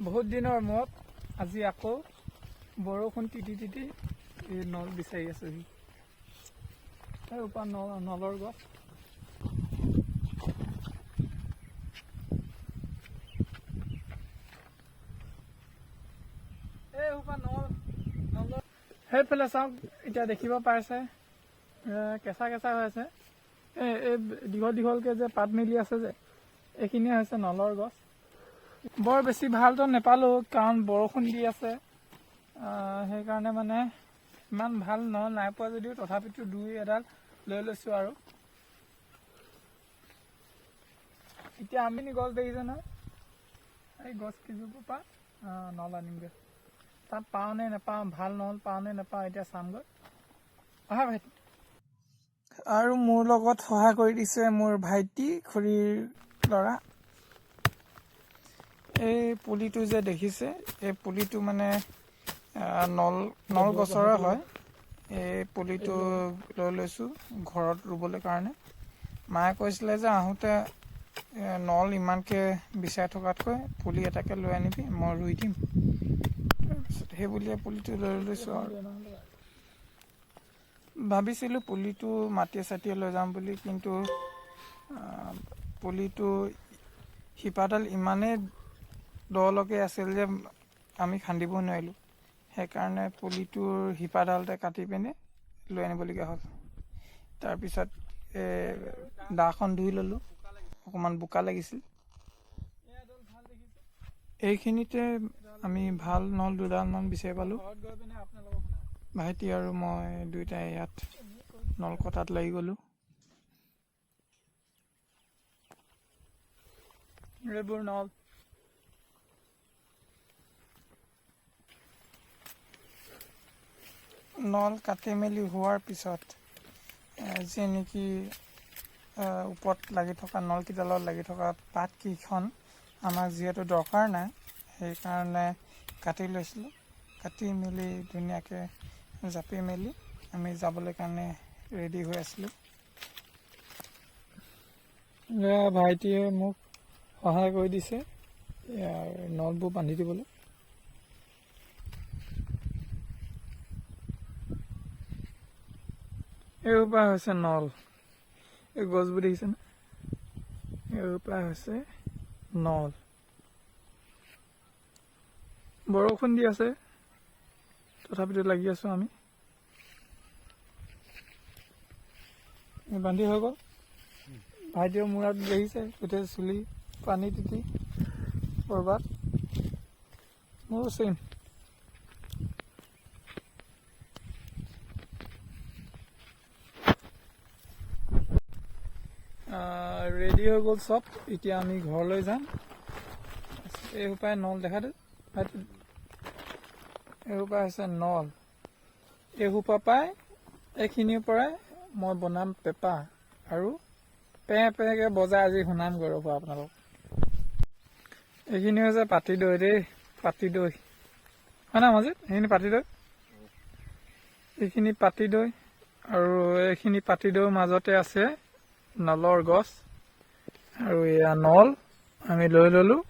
বহুত দিনৰ মূৰত আজি আকৌ বৰষুণ তিতি তিতি এই নল বিচাৰি আছোহি। এই ওপৰ নলৰ গছ এই ওপৰ নলৰ সেইফালে চাওক, এতিয়া দেখিব পাইছে কেঁচা কেঁচা হৈ আছে। এই দীঘল দীঘলকৈ যে পাত মেলি আছে যে, এইখিনিয়ে হৈছে নলৰ গছ। বৰ বেছি ভালতো নেপালোঁ, কাৰণ বৰষুণ দি আছে। সেইকাৰণে মানে ইমান ভাল নাই পোৱা যদিও তথাপিতো দুই এডাল লৈ লৈছোঁ আৰু। এতিয়া আমি গছ দেখিছে নহয়, এই গছ কেইজোপাৰ পৰা নল আনিমগৈ। তাত পাওঁ নে নাপাওঁ, ভাল নল পাওঁ নে নাপাওঁ, এতিয়া চামগৈ। অহা ভাইটি। আৰু মোৰ লগত সহায় কৰি দিছে মোৰ ভাইটি, খুৰীৰ ল'ৰা। এই পুলিটো যে দেখিছে, এই পুলিটো মানে নল গছৰে হয়। এই পুলিটো লৈ লৈছোঁ ঘৰত ৰুবলৈ কাৰণে। মায়ে কৈছিলে যে আহোঁতে নল ইমানকৈ বিচাৰি থকাতকৈ পুলি এটাকে লৈ আনিবি, মই ৰুই দিম। তাৰপিছত সেই বুলিয়ে পুলিটো লৈ লৈছোঁ আৰু। ভাবিছিলোঁ পুলিটো মাটিয়ে চাটিয়ে লৈ যাম বুলি, কিন্তু পুলিটো শিপাডাল ইমানেই দলৈকে আছিল যে আমি খান্দিব নোৱাৰিলোঁ। সেইকাৰণে পুলিটোৰ শিপাডালতে কাটি পিনে লৈ আনিবলগীয়া হ'ল। তাৰপিছত দাখন ধুই ল'লোঁ, অকণমান বোকা লাগিছিল। এইখিনিতে আমি ভাল নল দুডালমান বিচাৰি পালোঁ। ভাইটি আৰু মই দুয়োটাই ইয়াত নল কটাত লাগি গ'লোঁ। এইবোৰ নল কাটি মেলি হোৱাৰ পিছত যি নেকি ওপৰত লাগি থকা নলকেইডালত লাগি থকা পাতকেইখন আমাক যিহেতু দৰকাৰ নাই, সেইকাৰণে কাটি লৈছিলোঁ। কাটি মেলি ধুনীয়াকৈ জাপি মেলি আমি যাবলৈ কাৰণে ৰেডি হৈ আছিলোঁ। ভাইটিয়ে মোক সহায় কৰি দিছে নলবোৰ বান্ধি দিবলৈ। এইসোপা হৈছে নল, এই গছবোৰ দেখিছেনে? এইসোপা হৈছে নল। বৰষুণ দি আছে, তথাপিতো লাগি আছোঁ আমি। বান্ধি হৈ গ'ল। ভাইটিও মূৰত দেখিছে গোটেই চুলি পানী তিতি ক'ৰবাত। মোৰো চেম। ৰেডি হৈ গ'ল চব, এতিয়া আমি ঘৰলৈ যাম। এইসোপাই নল দেখা দে, এইসোপা হৈছে নল। এইসোপা পাই এইখিনিৰ পৰাই মই বনাম পেঁপা, আৰু পেঁকৈ বজাই আজি শুনামগৈ ৰ'ব আপোনালোক। এইখিনি হৈছে পাতি দৈ দেই, পাতি দৈ হয় না মজিদ? এইখিনি পাতি দৈ, এইখিনি পাতি দৈ, আৰু এইখিনি পাতি দৈৰ মাজতে আছে নলৰ গছ। আৰু এয়া নল আমি লৈ ল'লোঁ।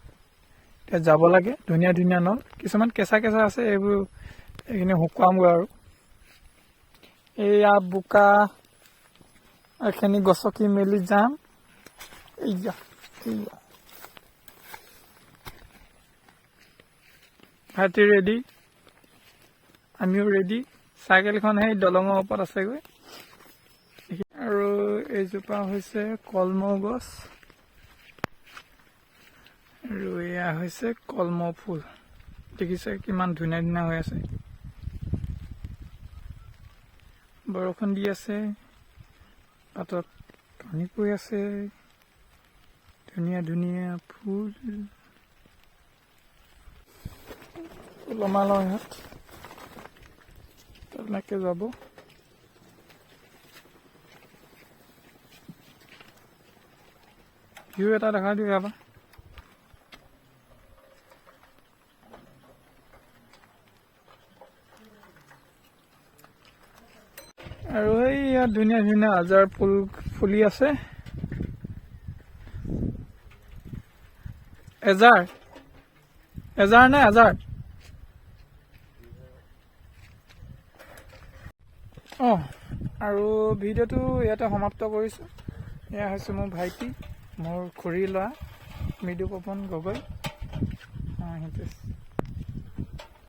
এতিয়া যাব লাগে, ধুনীয়া ধুনীয়া নল, কিছুমান কেঁচা কেঁচা আছে, এইখিনি শুকুৱামগৈ আৰু। এয়া বোকা, এইখিনি গছকি মেলি যাম। এইয়া ভাইটি ৰেডি, আমিও ৰেডি। চাইকেলখন সেই দলঙৰ ওপৰত আছেগৈ। আৰু এইজোপা হৈছে কলমৌ গছ, আৰু এয়া হৈছে কলমৌ ফুল। দেখিছে কিমান ধুনীয়া ধুনীয়া হৈ আছে। বৰষুণ দি আছে, পাতত পানী পৰি আছে, ধুনীয়া ধুনীয়া ফুল। লমা লওঁ ইয়াত, তেনেকৈ যাব। ভিউ এটা দেখা দিওঁ ইয়াৰ পৰা। আৰু এই ইয়াত ধুনীয়া ধুনীয়া আজাৰ ফুল ফুলি আছে। এজাৰ 1000 নে 1000? আৰু ভিডিঅ'টো ইয়াতে সমাপ্ত কৰিছোঁ। এয়া হৈছে মোৰ ভাইটি, মোৰ খুৰীৰ ল'ৰা মৃদু পৱন গগৈ, হিতেশ।